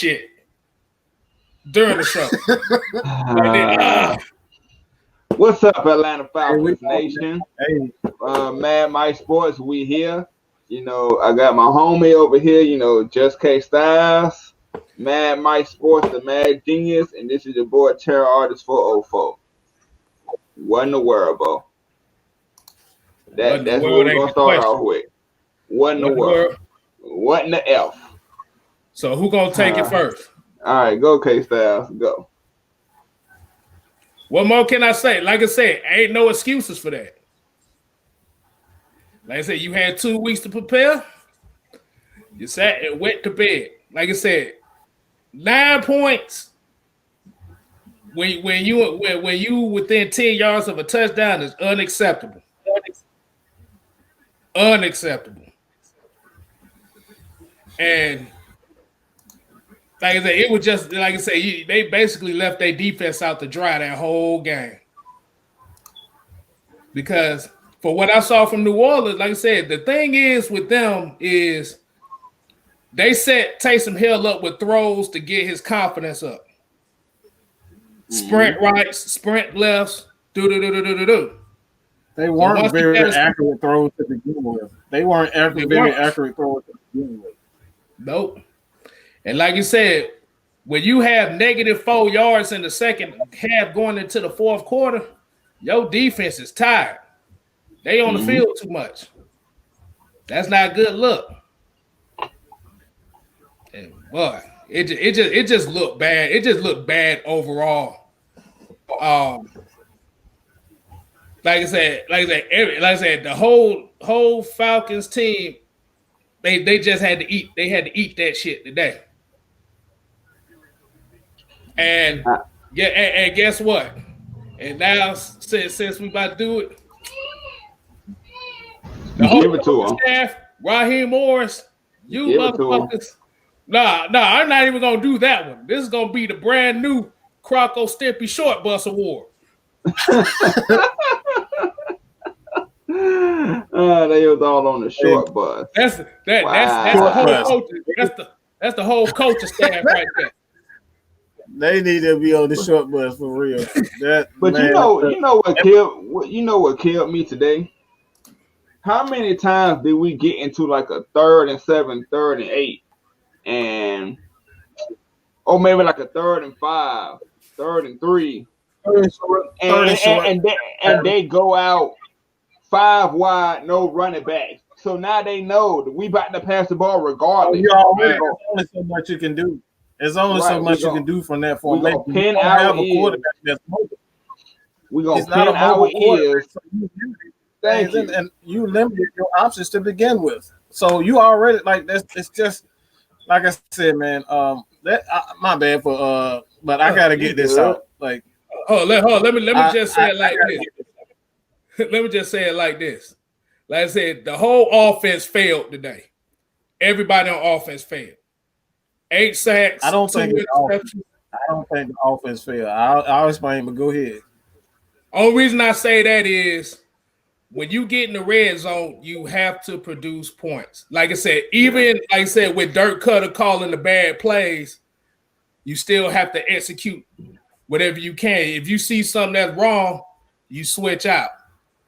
shit during the show. What's up, Atlanta Falcons Nation? Hey, MadMikeSports, we here. You know, I got my homie over here, you know, Just K Styles, MadMikeSports, the Mad Genius, and this is your boy Terror Artist 404. What in the world, bro? That's what we're gonna start off with. What in the world? What in the F? So who gonna take it first? All right, go K Styles, go. What more can I say? Like I said, ain't no excuses for that. Like I said, you had 2 weeks to prepare. You sat and went to bed. Like I said, 9 points when you within 10 yards of a touchdown is unacceptable. Unacceptable. And like I said, it was just like I said, they basically left their defense out to dry that whole game. Because for what I saw from New Orleans, like I said, the thing is with them is they set Taysom Hill up with throws to get his confidence up. Sprint rights, sprint lefts, do. They weren't very accurate throws to begin with. They weren't very accurate throws to begin with. Nope. And like you said, when you have -4 yards in the second half going into the fourth quarter, your defense is tired. They on the field too much. That's not a good look. And boy, it just looked bad. It just looked bad overall. Like I said, the whole Falcons team, they just had to eat. They had to eat that shit today. And and guess what? And now since we about to do it, the whole staff, Raheem Morris, you motherfuckers. Nah, I'm not even gonna do that one. This is gonna be the brand new Croco Stimpy Short Bus Award. They was all on the short bus. That's the whole coaching. That's the whole coaching staff right there. They need to be on the short bus for real. But man, you know what killed me today? How many times did we get into like a 3rd and 7, 3rd and 8, or maybe like a 3rd and 5, 3rd and 3, and they go out 5 wide, no running back. So now they know that we about to pass the ball regardless. There's only so much you can do. There's only so much you can do from that formation. We're going to pin our ears. We're going to pin our ears. And you limited your options to begin with. So you already it's just like I said, man. My bad for but I gotta get this out. Like, let me just say it like this. Let me just say it like this. Like I said, the whole offense failed today. Everybody on offense failed. 8 sacks. I don't think the offense failed. I'll explain, but go ahead. Only reason I say that is when you get in the red zone, you have to produce points. Like I said, with Dirk Cutter calling the bad plays, you still have to execute whatever you can. If you see something that's wrong, you switch out.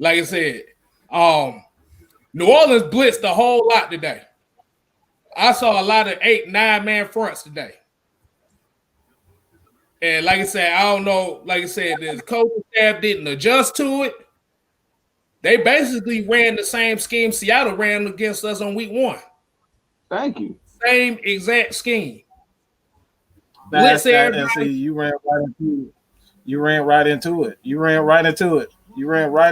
Like I said, New Orleans blitzed a whole lot today. I saw a lot of 8, 9-man fronts today. And like I said, I don't know, like I said, the coaching staff didn't adjust to it. They basically ran the same scheme Seattle ran against us on week 1. Thank you. Same exact scheme. You ran right into it. You ran right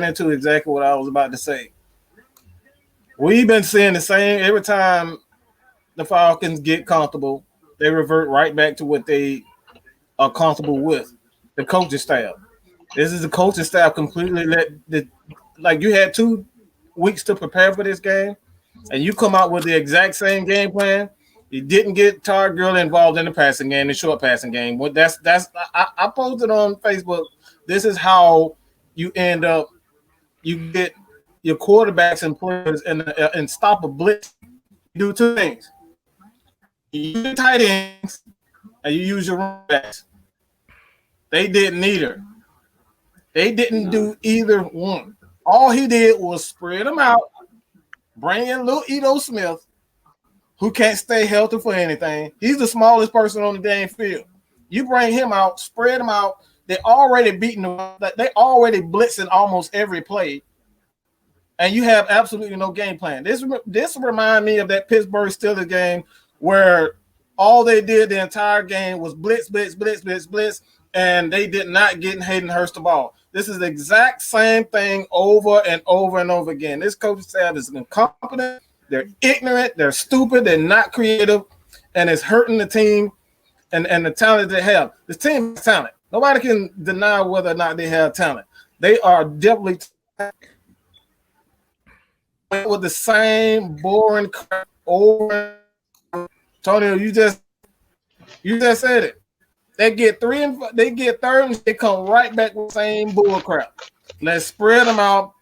into exactly what I was about to say. We've been seeing the same every time the Falcons get comfortable, they revert right back to what they are comfortable with. The coaching staff. This is the coaching staff completely you had 2 weeks to prepare for this game, and you come out with the exact same game plan. You didn't get Todd Gurley involved in the passing game, the short passing game. Well, I posted on Facebook. This is how you end up. You get your quarterbacks and players and stop a blitz. You do 2 things. You use tight ends and you use your running backs. They didn't either. They didn't do either one. All he did was spread them out, bring in little Edo Smith, who can't stay healthy for anything. He's the smallest person on the damn field. You bring him out, spread them out. They already beating them. They already blitzing almost every play, and you have absolutely no game plan. This reminds me of that Pittsburgh Steelers game where all they did the entire game was blitz, blitz, blitz, blitz, blitz, and they did not get Hayden Hurst the ball. This is the exact same thing over and over and over again. This coaching staff is incompetent. They're ignorant. They're stupid. They're not creative, and it's hurting the team and the talent they have. This team has talent. Nobody can deny whether or not they have talent. They are definitely with the same boring crap over. Antonio, you just said it. They get third, and they come right back with the same bull crap. Let's spread them out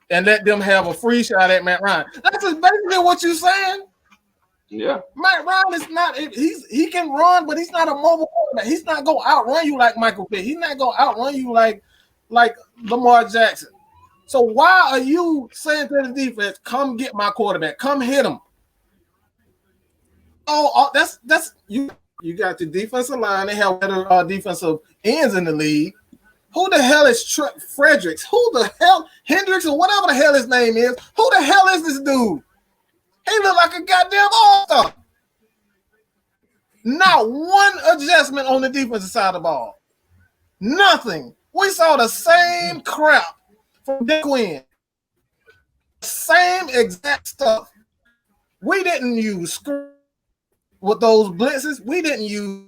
and let them have a free shot at Matt Ryan. That's basically what you're saying. Yeah. Matt Ryan is not. He can run, but he's not a mobile quarterback. He's not gonna outrun you like Michael Pitt. He's not gonna outrun you like Lamar Jackson. So why are you saying to the defense, "Come get my quarterback. Come hit him"? Oh, that's you. You got the defensive line. They have better defensive ends in the league. Who the hell is Fredericks? Who the hell Hendricks or whatever the hell his name is? Who the hell is this dude? He look like a goddamn all-star. Not one adjustment on the defensive side of the ball. Nothing. We saw the same crap from Dick Quinn. Same exact stuff. We didn't use with those blitzes. We didn't use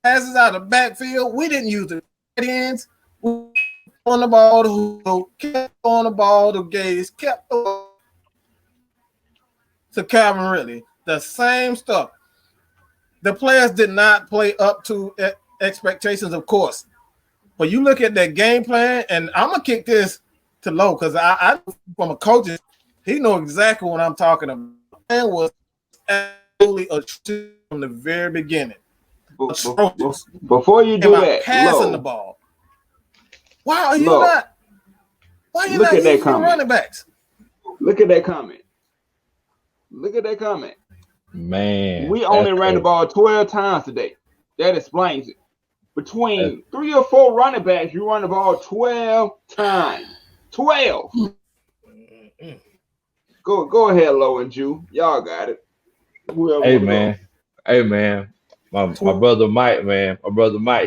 passes out of the backfield. We didn't use the tight ends. We on the ball to kept on the ball to Gaze, kept on to Calvin Ridley. The same stuff. The players did not play up to expectations, of course. But you look at that game plan, and I'm gonna kick this to Low because I from a coach, he know exactly what I'm talking about. And was absolutely atrocious from the very beginning. Before you do that, passing the ball. Why are you Low. not? Why are you Look not at that using comment. running backs? Look at that comment. Look at that comment. Man, We only ran the ball 12 times today. That explains it. Between 3 or 4 running backs, you run the ball 12 times. 12. Go ahead, Low and Jew. Y'all got it. Hey man, my brother Mike, man,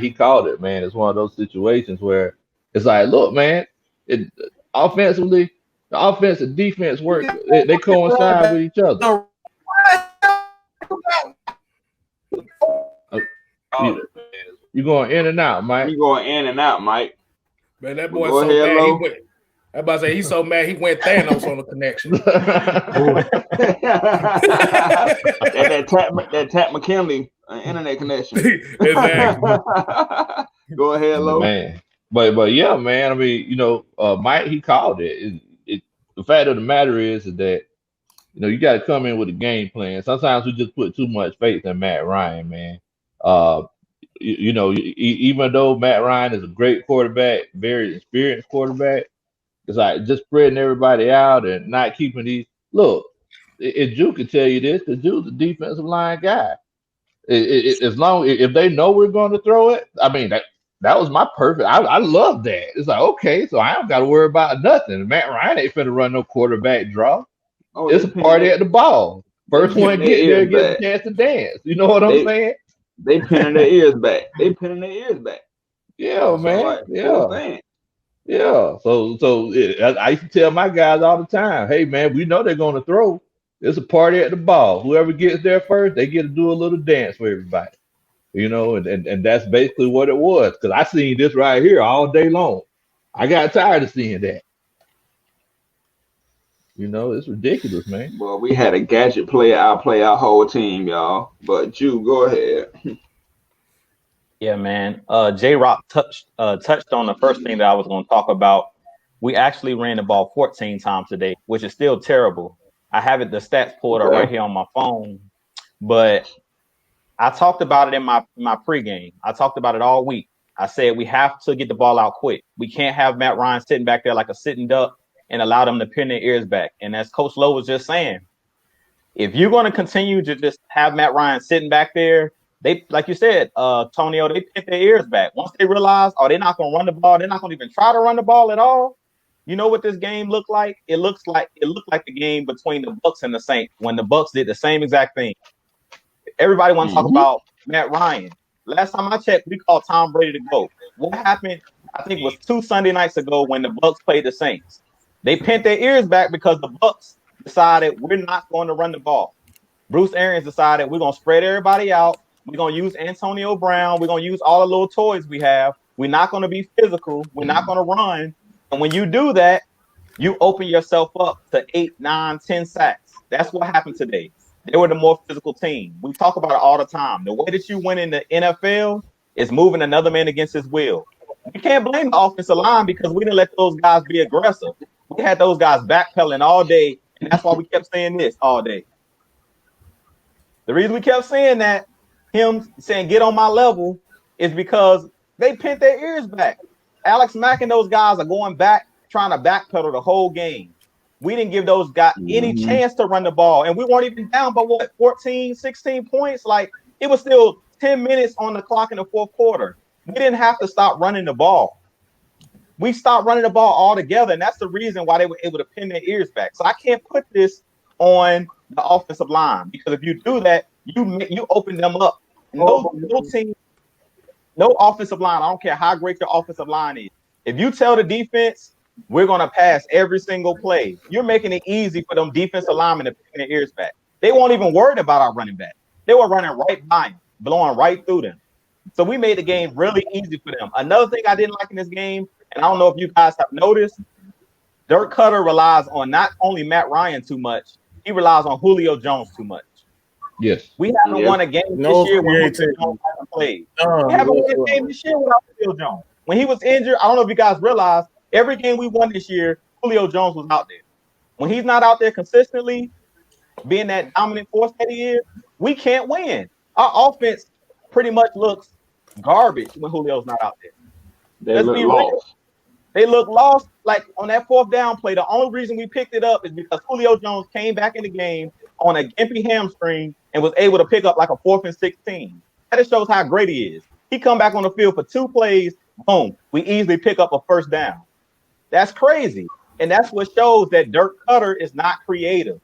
he called it, man. It's one of those situations where it's like, look, man, offensively, the offense and defense work. They coincide with each other. You going in and out, Mike. You going in and out, Mike. Man, that boy so mad. He went. I'm about to say he's so mad he went Thanos on the connection. that Tat McKinley internet connection. Exactly. Go ahead, Lo. Man, but yeah, man. I mean, Mike, he called it. The fact of the matter is that you got to come in with a game plan. Sometimes we just put too much faith in Matt Ryan, man. Even though Matt Ryan is a great quarterback, very experienced quarterback, it's like just spreading everybody out and not keeping these. Look, Drew can tell you this because Drew's a defensive line guy. As long if they know we're going to throw it, I mean that was my perfect. I love that. It's like, okay, so I don't got to worry about nothing. Matt Ryan ain't finna run no quarterback draw. Oh, it's a party at the ball. First one get there gets a chance to dance. You know what I'm saying? They pinning their ears back. Yeah, man. Yeah. So I used to tell my guys all the time, hey, man, we know they're going to throw. It's a party at the ball. Whoever gets there first, they get to do a little dance for everybody. And that's basically what it was. Because I seen this right here all day long. I got tired of seeing that. It's ridiculous, man. Well, we had a gadget player outplay our whole team, y'all. But Jew, go ahead. Yeah, man. J-Rock touched on the first thing that I was going to talk about. We actually ran the ball 14 times today, which is still terrible. I have the stats pulled up right here on my phone. But I talked about it in my pregame. I talked about it all week. I said we have to get the ball out quick. We can't have Matt Ryan sitting back there like a sitting duck and allow them to pin their ears back. And as Coach Lowe was just saying, if you're going to continue to just have Matt Ryan sitting back there, they, like you said, Tonio, they pin their ears back. Once they realize, oh, they're not going to run the ball, they're not going to even try to run the ball at all. You know what this game looked like? It looked like the game between the Bucs and the Saints when the Bucs did the same exact thing. Everybody want to talk about Matt Ryan. Last time I checked, we called Tom Brady to go. What happened? I think it was 2 Sunday nights ago when the Bucs played the Saints. They pinned their ears back because the Bucs decided we're not going to run the ball. Bruce Arians decided we're going to spread everybody out. We're going to use Antonio Brown. We're going to use all the little toys we have. We're not going to be physical. We're not going to run. And when you do that, you open yourself up to 8, 9, 10 sacks. That's what happened today. They were the more physical team. We talk about it all the time. The way that you win in the NFL is moving another man against his will. You can't blame the offensive line because we didn't let those guys be aggressive. We had those guys backpedaling all day, and that's why we kept saying this all day. The reason we kept saying that, him saying get on my level, is because they pinned their ears back. Alex Mack and those guys are going back, trying to backpedal the whole game. We didn't give those guys any chance to run the ball. And we weren't even down by 14, 16 points. Like, it was still 10 minutes on the clock in the fourth quarter. We didn't have to stop running the ball. We stopped running the ball altogether, and that's the reason why they were able to pin their ears back. So I can't put this on the offensive line, because if you do that, you open them up. No team, no offensive line, I don't care how great your offensive line is. If you tell the defense, we're going to pass every single play, you're making it easy for them defensive linemen to pin their ears back. They won't even worry about our running back. They were running right by him, blowing right through them. So we made the game really easy for them. Another thing I didn't like in this game, and I don't know if you guys have noticed, Dirk Cutter relies on not only Matt Ryan too much, he relies on Julio Jones too much. Yes. We haven't won a game this year when Julio Jones hasn't played. We haven't won a game this year without Julio Jones. When he was injured, I don't know if you guys realize, every game we won this year, Julio Jones was out there. When he's not out there consistently, being that dominant force that he is, we can't win. Our offense pretty much looks garbage when Julio's not out there. They look lost. They look lost. Like on that fourth down play, the only reason we picked it up is because Julio Jones came back in the game on a gimpy hamstring and was able to pick up like a 4th and 16. That just shows how great he is. He come back on the field for 2 plays, boom, we easily pick up a first down. That's crazy. And that's what shows that Dirk Cutter is not creative.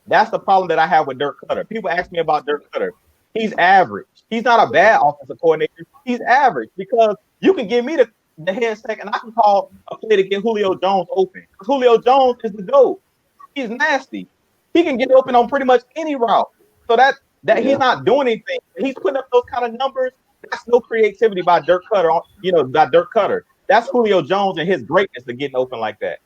That's the problem that I have with Dirk Cutter. People ask me about Dirk Cutter. He's average. He's not a bad offensive coordinator. He's average because you can give me the head sack and I can call a play to get Julio Jones open. Julio Jones is the GOAT. He's nasty. He can get open on pretty much any route. So that he's not doing anything. He's putting up those kind of numbers. That's no creativity by Dirk Cutter. By Dirk Cutter. That's Julio Jones and his greatness to getting open like that.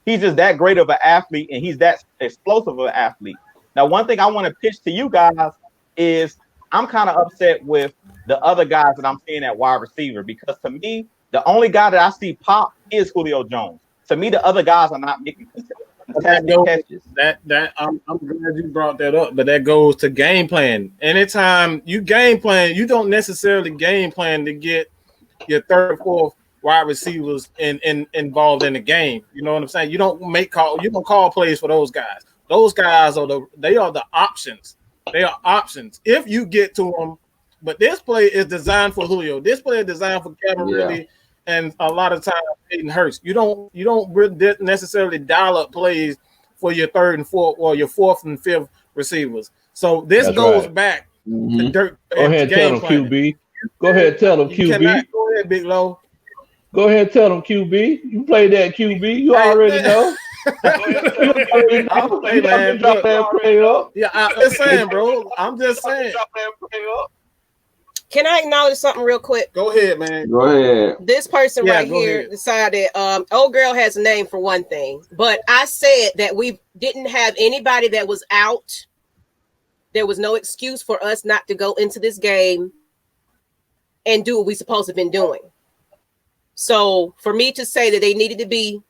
He's just that great of an athlete, and he's that explosive of an athlete. Now, one thing I want to pitch to you guys is I'm kind of upset with the other guys that I'm seeing at wide receiver, because to me, the only guy that I see pop is Julio Jones. To me, the other guys are not making catches. I'm glad you brought that up, but that goes to game plan. Anytime you game plan, you don't necessarily game plan to get your 3rd or 4th wide receivers involved in the game. You know what I'm saying? You don't call plays for those guys. Those guys are the options. They are options if you get to them. But this play is designed for Julio. This play is designed for Kevin Ridley, and a lot of times Hayden Hurst. You don't necessarily dial up plays for your 3rd and 4th or your 4th and 5th receivers. So this goes back to Dirk. Go ahead, tell them QB. Go ahead, tell them QB. Go ahead, Big Low. Go ahead, tell them QB. You play that QB. You already know. I'm just saying, bro. I'm just saying. Can I acknowledge something real quick? Go ahead, man. Go ahead. This person right here decided old girl has a name for one thing, but I said that we didn't have anybody that was out. There was no excuse for us not to go into this game and do what we supposed to have been doing. So for me to say that they needed to be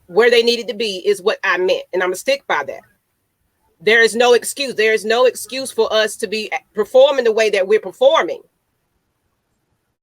where they needed to be is what I meant, and I'm gonna stick by that. There is no excuse. There is no excuse for us to be performing the way that we're performing.